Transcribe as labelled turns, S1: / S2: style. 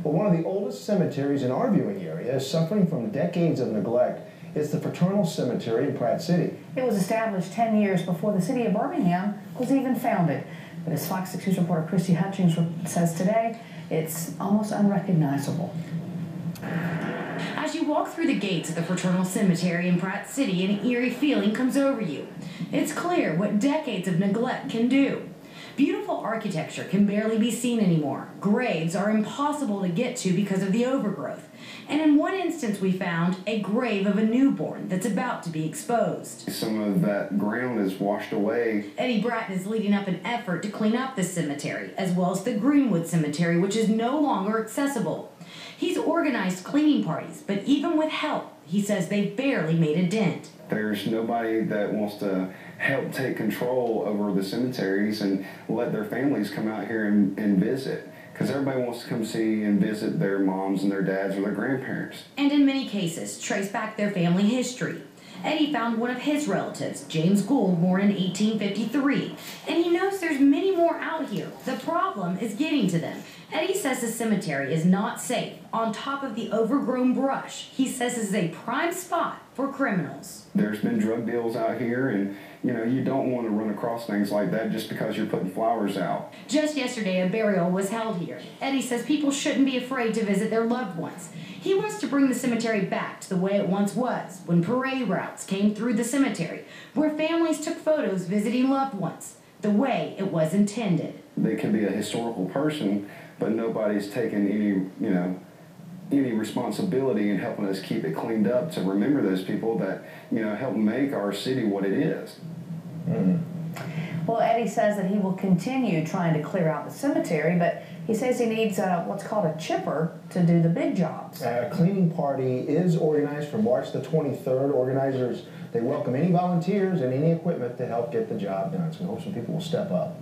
S1: Well, one of the oldest cemeteries in our viewing area is suffering from decades of neglect. It's the Fraternal Cemetery in Pratt City.
S2: It was established 10 years before the city of Birmingham was even founded. But as Fox 6 News reporter Christy Hutchings says today, it's almost unrecognizable.
S3: As you walk through the gates of the Fraternal Cemetery in Pratt City, an eerie feeling comes over you. It's clear what decades of neglect can do. Beautiful architecture can barely be seen anymore. Graves are impossible to get to because of the overgrowth. And in one instance we found a grave of a newborn that's about to be exposed.
S4: Some of that ground is washed away.
S3: Eddie Bratton is leading up an effort to clean up the cemetery, as well as the Greenwood Cemetery, which is no longer accessible. He's organized cleaning parties, but even with help, he says they barely made a dent.
S4: There's nobody that wants to help take control over the cemeteries and let their families come out here and visit. Because everybody wants to come see and visit their moms and their dads or their grandparents.
S3: And in many cases, trace back their family history. Eddie found one of his relatives, James Gould, born in 1853, and he knows there's many more out here. The problem is getting to them. Eddie says the cemetery is not safe. On top of the overgrown brush, he says this is a prime spot for criminals.
S4: There's been drug deals out here, and you don't want to run across things like that just because you're putting flowers out.
S3: Just yesterday, a burial was held here. Eddie says people shouldn't be afraid to visit their loved ones. He wants to bring the cemetery back to the way it once was, when parade routes came through the cemetery, where families took photos visiting loved ones, the way it was intended.
S4: They can be a historical person, but nobody's taken any responsibility in helping us keep it cleaned up to remember those people that, help make our city what it is.
S2: Well, Eddie says that he will continue trying to clear out the cemetery, but he says he needs what's called a chipper to do the big jobs.
S1: A cleaning party is organized for March the 23rd. Organizers, they welcome any volunteers and any equipment to help get the job done. So we hope some people will step up.